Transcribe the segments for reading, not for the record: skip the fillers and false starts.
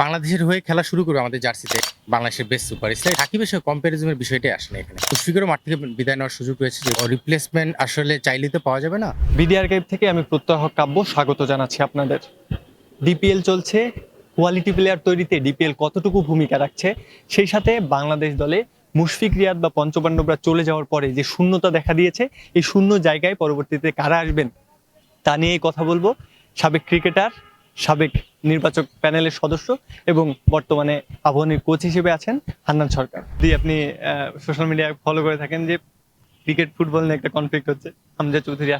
বাংলাদেশের হয়ে খেলা শুরু করবে আমাদের জার্সিতে বাংলাদেশের বেস্ট সুপারস্টার সাকিবের সঙ্গে কম্প্যারিজনের বিষয়টাই আসে না এখানে। মুশফিকেরও মাঠ থেকে বিদায় নেওয়ার সুযোগ রয়েছে, যে রিপ্লেসমেন্ট আসলে চাইলেই তো পাওয়া যাবে না। বিডি আর্কাইভ থেকে আমি প্রত্যহ কাব্য স্বাগত জানাচ্ছি আপনাদের। ডিপিএল চলছে, কোয়ালিটি প্লেয়ার তৈরিতে ডিপিএল কতটুকু ভূমিকা রাখছে, সেই সাথে বাংলাদেশ দলে মুশফিক রিয়াদ বা পঞ্চপাণ্ডবরা চলে যাওয়ার পরে যে শূন্যতা দেখা দিয়েছে, এই শূন্য জায়গায় পরবর্তীতে কারা আসবেন তা নিয়েই কথা বলবো। সাবেক ক্রিকেটার, সাবেক নির্বাচক প্যানেলের সদস্য এবং বর্তমানে আবাহনীর কোচ হিসেবে আছেন হান্নান সরকার। যদি আপনি সোশ্যাল মিডিয়ায় ফলো করে থাকেন যে ক্রিকেট ফুটবল নিয়ে একটা কনফ্লিক্ট হচ্ছে, হামজা চৌধুরী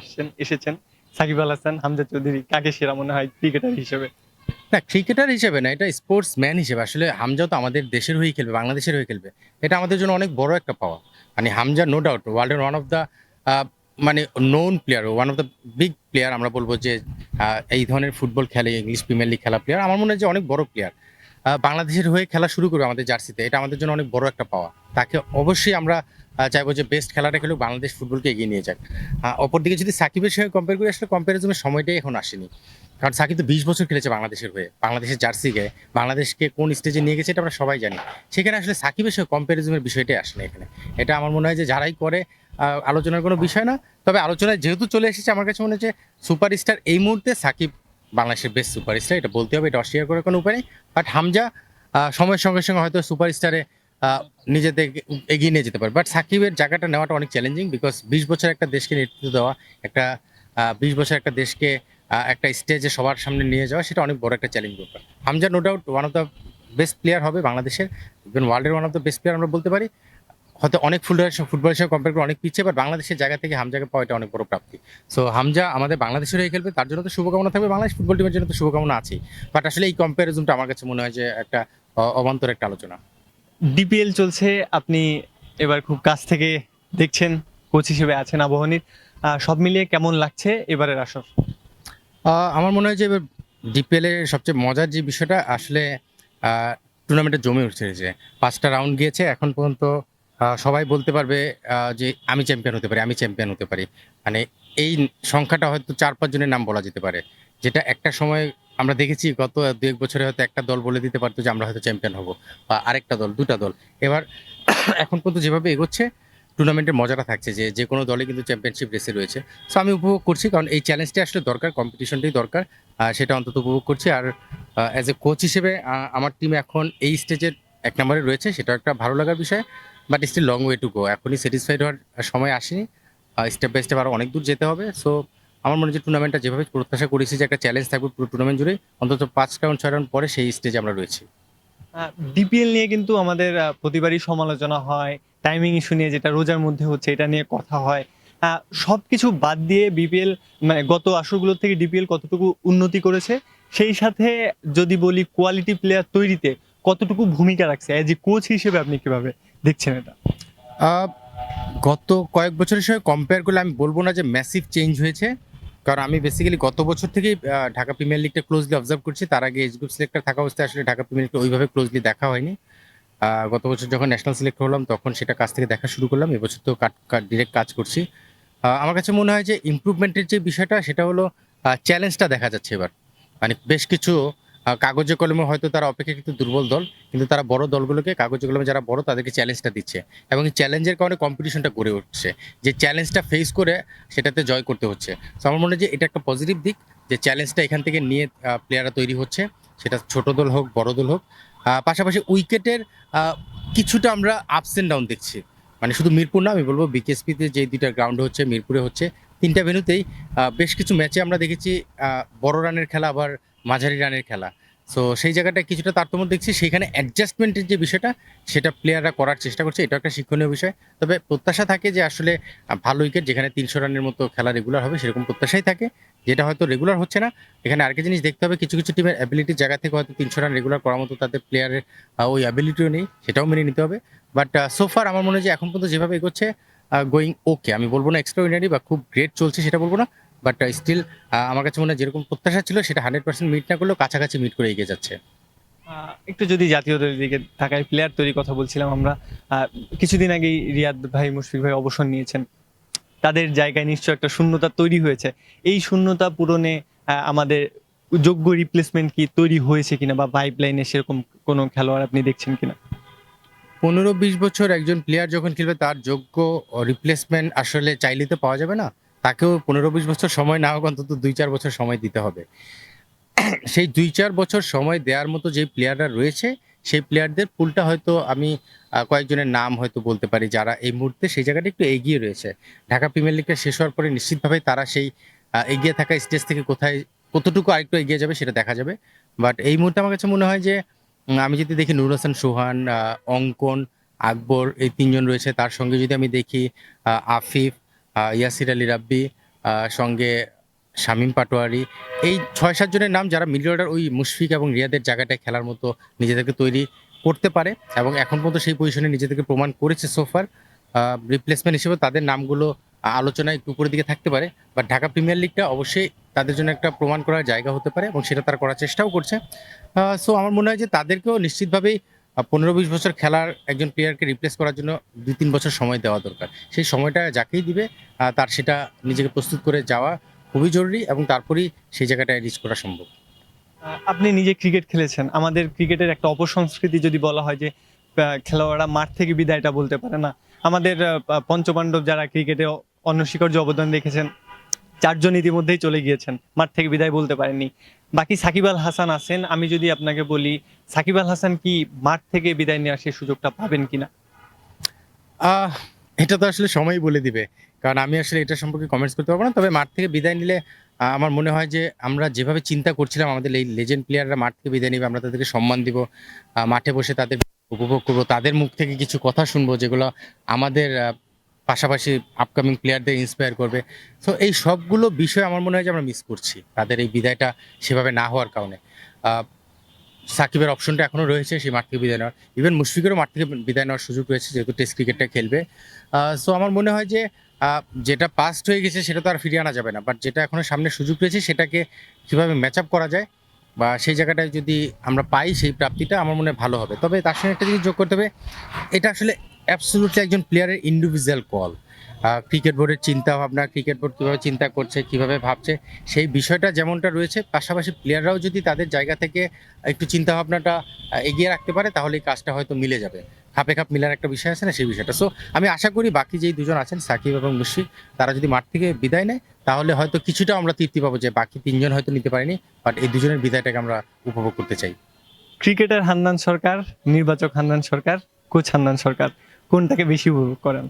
এসেছেন, সাকিব আল হাসান, হামজা চৌধুরী কাকে সেরা মনে হয় ক্রিকেটার হিসেবে? না, ক্রিকেটার হিসেবে না, এটা স্পোর্টস ম্যান হিসেবে। আসলে হামজা তো আমাদের দেশের হয়েই খেলবে, বাংলাদেশের হয়ে খেলবে, এটা আমাদের জন্য অনেক বড় একটা পাওয়া। মানে হামজা নো ডাউট ওয়ার্ল্ডের ওয়ান অফ দ্য মানে known player, one of the big player আমরা বলবো, যে এই ধরনের ফুটবল খেলে, ইংলিশ প্রিমিয়ার লিগ খেলা প্লেয়ার। আমার মনে হয় যে অনেক বড় প্লেয়ার, বাংলাদেশের হয়ে খেলা শুরু করবে আমাদের জার্সিতে, এটা আমাদের জন্য অনেক বড় একটা পাওয়া। তাকে অবশ্যই আমরা চাইবো যে বেস্ট খেলাটা খেলেও বাংলাদেশ ফুটবলকে এগিয়ে নিয়ে যাক। অপরদিকে যদি সাকিবের সঙ্গে কম্পেয়ার করি, আসলে কম্প্যারিজনের সময়টাই এখন আসেনি। কারণ সাকিব তো 20 বছর খেলেছে বাংলাদেশের হয়ে, বাংলাদেশের জার্সি গায়ে, বাংলাদেশকে কোন স্টেজে নিয়ে গেছে এটা আমরা সবাই জানি। সেখানে আসলে সাকিবের সঙ্গে কম্প্যারিজনের বিষয়টাই আসে না এখানে। এটা আমার মনে হয় যে যারাই করে আলোচনার কোনো বিষয় না। তবে আলোচনায় যেহেতু চলে এসেছে, আমার কাছে মনে হচ্ছে সুপারস্টার এই মুহূর্তে সাকিব বাংলাদেশের বেস্ট সুপারস্টার, এটা বলতে হবে, এটা অস্বীকার করার কোনো উপায় নেই। বাট হামজা সময়ের সঙ্গে সঙ্গে হয়তো সুপারস্টারে নিজেদের এগিয়ে নিয়ে যেতে পারে। বাট সাকিবের জায়গাটা নেওয়াটা অনেক চ্যালেঞ্জিং, বিকজ 20 বছর একটা দেশকে নেতৃত্ব দেওয়া, একটা 20 বছর একটা দেশকে একটা স্টেজে সবার সামনে নিয়ে যাওয়া, সেটা অনেক বড় একটা চ্যালেঞ্জ ব্যাপার। Hamza no doubt one of the best player হবে বাংলাদেশের, ইভেন ওয়ার্ল্ডের one of the best player আমরা বলতে পারি। হয়তো অনেক ফুটবলের সঙ্গে কম্পেয়ার করে অনেক পিছিয়ে, বাট বাংলাদেশের জায়গা থেকে হামজাকে পাওয়া এটা অনেক বড় প্রাপ্তি। সো হামজা আমাদের বাংলাদেশের হয়ে খেলবে, তার জন্য তো শুভকামনা থাকবে, বাংলাদেশ ফুটবল টিমের জন্য তো শুভকামনা আছেই। বাট আসলে এই কম্প্যারিজনটা আমার কাছে মনে হয় যে একটা অবান্তর একটা আলোচনা। ডিপিএল চলছে, আপনি এবার খুব কাছ থেকে দেখছেন, কোচ হিসেবে আছেন আবাহনীর। সব মিলিয়ে কেমন লাগছে এবারের আসর? আমার মনে হয় যে এবার ডিপিএল এর সবচেয়ে মজার যে বিষয়টা, আসলে টুর্নামেন্টে জমে উঠছে, যে 5টা রাউন্ড গিয়েছে এখন পর্যন্ত। সবাই বলতে পারবে যে আমি চ্যাম্পিয়ন হতে পারি, আমি চ্যাম্পিয়ন হতে পারি। মানে এই সংখ্যাটা হয়তো 4-5 জনের নাম বলা যেতে পারে, যেটা একটা সময় আমরা দেখেছি গত 2-1 বছরে হয়তো একটা দল বলে দিতে পারতো যে আমরা হয়তো চ্যাম্পিয়ন হব, বা আরেকটা দল, দুটা দল। এবার এখন পর্যন্ত যেভাবে এগোচ্ছে, টুর্নামেন্টের মজাটা থাকছে যে যে কোনো দলে কিন্তু চ্যাম্পিয়নশিপ রেসে রয়েছে। সো আমি উপভোগ করছি, কারণ এই চ্যালেঞ্জটা আসলে দরকার, কম্পিটিশনটাই দরকার, সেটা অন্তত উপভোগ করছি। আর অ্যাজ এ কোচ হিসেবে আমার টিম এখন এই স্টেজের 1 নম্বরে রয়েছে, সেটা একটা ভালো লাগার বিষয়। But still long way to go, এখনই স্যাটিসফাইড হওয়ার সময় আসেনি, স্টেপ বাই স্টেপ আরও অনেক দূর যেতে হবে। সো আমার মনে হয় যে টুর্নামেন্টটা যেভাবে প্রত্যাশা করেছি যে একটা চ্যালেঞ্জ থাকবে পুরো টুর্নামেন্ট জুড়ে, অন্তত 5 রাউন্ড 6 রাউন্ড পরে সেই স্টেজে আমরা রয়েছি। ডিপিএল নিয়ে কিন্তু আমাদের প্রতিবারই সমালোচনা হয়, টাইমিং ইস্যু নিয়ে যেটা রোজার মধ্যে হচ্ছে এটা নিয়ে কথা হয়। সবকিছু বাদ দিয়ে বিপিএল মানে গত আসরগুলোর থেকে ডিপিএল কতটুকু উন্নতি করেছে, সেই সাথে যদি বলি কোয়ালিটি প্লেয়ার তৈরিতে কতটুকু ভূমিকা রাখছে, এজ এ কোচ হিসেবে আপনি কিভাবে দেখছেন এটা? আহ, গত কয়েক বছরের সঙ্গে কম্পেয়ার করলে আমি বলবো না যে ম্যাসিভ চেঞ্জ হয়েছে, কারণ আমি বেসিক্যালি গত বছর থেকেই ঢাকা প্রিমিয়ার লিগটা ক্লোজলি অবজার্ভ করছি। তার আগে এজ গ্রুপ সিলেক্টর থাকা অবস্থায় আসলে ঢাকা প্রিমিয়ার লিগটা ওইভাবে ক্লোজলি দেখা হয়নি। গত বছর যখন ন্যাশনাল সিলেক্ট হলাম তখন সেটা কাছ থেকে দেখা শুরু করলাম, এবছর তো ডিরেক্ট কাজ করছি। আমার কাছে মনে হয় যে ইমপ্রুভমেন্টের যে বিষয়টা, সেটা হলো চ্যালেঞ্জটা দেখা যাচ্ছে এবার। মানে বেশ কিছু কাগজে কলমে হয়তো তারা অপেক্ষাকৃত দুর্বল দল, কিন্তু তারা বড় দলগুলোকে, কাগজে কলমে যারা বড় তাদেরকে চ্যালেঞ্জটা দিচ্ছে, এবং এই চ্যালেঞ্জের কারণে কম্পিটিশনটা গড়ে উঠছে, যে চ্যালেঞ্জটা ফেস করে সেটাতে জয় করতে হচ্ছে। তো আমার মনে হয় যে এটা একটা পজিটিভ দিক, যে চ্যালেঞ্জটা এখান থেকে নিয়ে প্লেয়াররা তৈরি হচ্ছে, সেটা ছোট দল হোক বড় দল হোক। পাশাপাশি উইকেটের কিছুটা আমরা আপস অ্যান্ড ডাউন দেখছি। মানে শুধু মিরপুর না, আমি বলবো বিকেএসপিতে যে 2টা গ্রাউন্ড হচ্ছে, মিরপুরে হচ্ছে, 3টা ভেন্যুতেই বেশ কিছু ম্যাচে আমরা দেখেছি বড় রানের খেলা, আবার মাঝারি রানের খেলা। সো সেই জায়গাটা কিছুটা তারতম্য দেখছি, সেখানে অ্যাডজাস্টমেন্টের যে বিষয়টা, সেটা প্লেয়াররা করার চেষ্টা করছে, এটা একটা শিক্ষণীয় বিষয়। তবে প্রত্যাশা থাকে যে আসলে ভালো উইকেট, যেখানে 300 রানের মতো খেলা রেগুলার হবে, সেরকম প্রত্যাশাই থাকে, যেটা হয়তো রেগুলার হচ্ছে না। এখানে আরেকটা জিনিস দেখতে হবে, কিছু কিছু টিমের অ্যাবিলিটির জায়গা থেকে হয়তো 300 রান রেগুলার করার মতো তাদের প্লেয়ারের ওই অ্যাবিলিটিও নেই, সেটাও মেনে নিতে হবে। বাট সোফার আমার মনে হয় যে এখন পর্যন্ত যেভাবে এগোচ্ছে, গোয়িং ওকে, আমি বলবো না এক্সট্রাঅর্ডিনারি বা খুব গ্রেট চলছে, সেটা বলবো না। বাট স্টিল আমার কাছে মনে হয় যেরকম প্রত্যাশা ছিল সেটা 100% মিট না করলেও কাছাকাছি মিট করে এগিয়ে যাচ্ছে। একটু যদি জাতীয় দলের দিকে তাকায়, প্লেয়ার তৈরি কথা বলছিলাম আমরা। কিছুদিন আগেই রিয়াদ ভাই, মুশফিক ভাই অবসর নিয়েছেন, তাদের জায়গায় নিশ্চয় একটা শূন্যতা তৈরি হয়েছে। এই শূন্যতা পূরণে আমাদের যোগ্য রিপ্লেসমেন্ট কি তৈরি হয়েছে কিনা, বা পাইপলাইনে সেরকম কোনো খেলোয়াড় আপনি দেখছেন কিনা? 15-20 বছর একজন প্লেয়ার যখন খেলবে তার যোগ্য রিপ্লেসমেন্ট আসলে চাইলে তো পাওয়া যাবে না। তাকেও 15-20 বছর সময় না হোক অন্তত 2-4 বছর সময় দিতে হবে। সেই 2-4 বছর সময় দেওয়ার মতো যে প্লেয়াররা রয়েছে, সেই প্লেয়ারদের পুলটা হয়তো আমি কয়েকজনের নাম হয়তো বলতে পারি যারা এই মুহূর্তে সেই জায়গাটা একটু এগিয়ে রয়েছে। ঢাকা প্রিমিয়ার লিগটা শেষ হওয়ার পরে নিশ্চিতভাবেই তারা সেই এগিয়ে থাকা স্টেজ থেকে কতটুকু আরেকটু এগিয়ে যাবে সেটা দেখা যাবে। বাট এই মুহূর্তে আমার কাছে মনে হয় যে আমি যদি দেখি নুরুল হাসান সোহান, অঙ্কন, আকবর এই ৩ জন রয়েছে। তার সঙ্গে যদি আমি দেখি আফিফ, ইয়াসির আলী রাব্বি, সঙ্গে শামীম পাটোয়ারি, এই ৬-৭ জনের নাম যারা মিডল অর্ডার ওই মুশফিক এবং রিয়াদের জায়গাটায় খেলার মতো নিজেদেরকে তৈরি করতে পারে এবং এখন পর্যন্ত সেই পজিশনে নিজেদেরকে প্রমাণ করেছে সোফার। রিপ্লেসমেন্ট হিসেবে তাদের নামগুলো আলোচনায় একটু উপরের দিকে থাকতে পারে। বাট ঢাকা প্রিমিয়ার লিগটা অবশ্যই তাদের জন্য একটা প্রমাণ করার জায়গা হতে পারে এবং সেটা তারা করার চেষ্টাও করছে। সো আমার মনে হয় যে তাদেরকেও নিশ্চিতভাবেই ১৫-২০ বছর খেলার একজন প্লেয়ারকে রিপ্লেস করার জন্য ২-৩ বছর সময় দেওয়া দরকার। সেই সময়টা যাকেই দিবে তার সেটা নিজেকে প্রস্তুত করে যাওয়া খুবই জরুরি এবং তারপরেই সেই জায়গাটায় রিচ করা সম্ভব। আপনি নিজে ক্রিকেট খেলেছেন। আমাদের ক্রিকেটের একটা অপসংস্কৃতি যদি বলা হয় যে খেলোয়াড়রা মাঠ থেকে বিদায়টা বলতে পারে না। আমাদের পঞ্চপাণ্ডব যারা ক্রিকেটে অনস্বীকার্য অবদান রেখেছেন, ৪ জন ইতিমধ্যেই চলে গিয়েছেন, মাঠ থেকে বিদায় বলতে পারেননি। বাকি সাকিব আল হাসান আছেন। আমি যদি আপনাকে বলি, সাকিব আল হাসান কি মাঠ থেকে বিদায় নেওয়ার সেই সুযোগটা পাবেন কিনা? আহ এটা তো আসলে সময়ই বলে দিবে। কারণ আমি আসলে এটা সম্পর্কে কমেন্টস করতে পারব না। তবে মাঠ থেকে বিদায় নিলে আমার মনে হয় যে আমরা যেভাবে চিন্তা করছিলাম আমাদের এই লেজেন্ড প্লেয়াররা মাঠ থেকে বিদায় নিবে, আমরা তাদেরকে সম্মান দিব। মাঠে বসে তাদের উপভোগ করব। তাদের মুখ থেকে কিছু কথা শুনবো যেগুলো আমাদের পাশাপাশি আপকামিং প্লেয়ারদের ইন্সপায়ার করবে। সো এই সবগুলো বিষয় আমার মনে হয় যে আমরা মিস করছি তাদের এই বিদায়টা সেভাবে না হওয়ার কারণে। আ সাকিবের অপশনটা এখনো রয়েছে সেই মাঠ থেকে বিদায় নেওয়ার। ইভেন মুশফিকেরও মাঠ থেকে বিদায় নেওয়ার সুযোগ রয়েছে যেহেতু টেস্ট ক্রিকেটটা খেলবে। সো আমার মনে হয় যে যেটা পাস্ট হয়ে গেছে সেটা তো আর ফিরিয়ে আনা যাবে না। বাট যেটা এখনো সামনে সুযোগ রয়েছে সেটাকে কিভাবে ম্যাচ আপ করা যায় বা সেই জায়গাটায় যদি আমরা পাই সেই প্রাপ্তিটা আমার মনে হয় ভালো হবে। তবে তার সঙ্গে একটা জিনিস যোগ করতে হবে, এটা আসলে অ্যাবসোলিউটলি একজন প্লেয়ারের ইন্ডিভিজুয়াল কল। ক্রিকেট বোর্ডের চিন্তাভাবনা, ক্রিকেট বোর্ড কীভাবে চিন্তা করছে, কীভাবে ভাবছে সেই বিষয়টা যেমনটা রয়েছে, পাশাপাশি প্লেয়াররাও যদি তাদের জায়গা থেকে একটু চিন্তাভাবনাটা এগিয়ে রাখতে পারে তাহলে এই কাজটা হয়তো মিলে যাবে। খাপে খাপ মিলার একটা বিষয় আছে না সেই বিষয়টা। সো আমি আশা করি বাকি যেই দুজন আছেন সাকিব এবং মুশফিক তারা যদি মাঠ থেকে বিদায় নেয় তাহলে হয়তো কিছুটা আমরা তৃপ্তি পাবো যে বাকি ৩ জন হয়তো নিতে পারেনি। বাট এই দুজনের বিদায়টাকে আমরা উপভোগ করতে চাই। ক্রিকেটার হান্নান সরকার, নির্বাচক হান্নান সরকার, কোচ হান্নান সরকার, কোনটাকে বেশি উপভোগ করেন?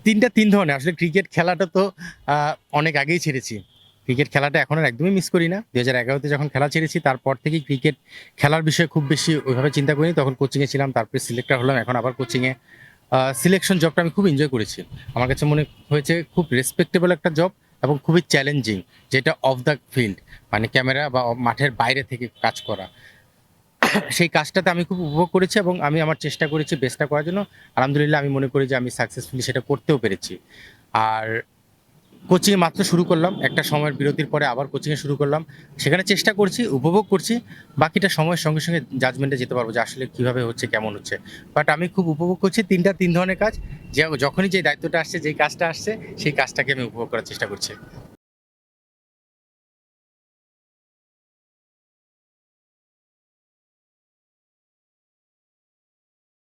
৩টা ৩ ধরনের। আসলে ক্রিকেট খেলাটা তো অনেক আগেই ছেড়েছি। ক্রিকেট খেলাটা এখন আর একদমই মিস করি না। ২০১১ তে যখন খেলা ছেড়েছি তারপর থেকেই ক্রিকেট খেলার বিষয়ে খুব বেশি ওইভাবে চিন্তা করিনি। তখন কোচিংয়ে ছিলাম, তারপরে সিলেক্টর হলাম, এখন আবার কোচিংয়ে। সিলেকশন জবটা আমি খুব এনজয় করেছি। আমার কাছে মনে হয়েছে খুব রেসপেক্টেবল একটা জব এবং খুবই চ্যালেঞ্জিং, যেটা অফ দ্য ফিল্ড মানে ক্যামেরা বা মাঠের বাইরে থেকে কাজ করা। সেই কাজটাতে আমি খুব উপভোগ করেছি এবং আমি আমার চেষ্টা করেছি বেস্টটা করার জন্য। আলহামদুলিল্লাহ আমি মনে করি যে আমি সাকসেসফুলি সেটা করতেও পেরেছি। আর কোচিংয়ে মাত্র শুরু করলাম। একটা সময়ের বিরতির পরে আবার কোচিংয়ে শুরু করলাম। সেখানে চেষ্টা করছি, উপভোগ করছি। বাকিটা সময়ের সঙ্গে, সঙ্গে জাজমেন্টে যেতে পারবো যে আসলে কিভাবে হচ্ছে, কেমন হচ্ছে। বাট আমি খুব উপভোগ করছি ৩ ধরনের কাজ। যখনই যে দায়িত্বটা আসছে, যেই কাজটা আসছে, সেই কাজটাকে আমি উপভোগ করার চেষ্টা করছি।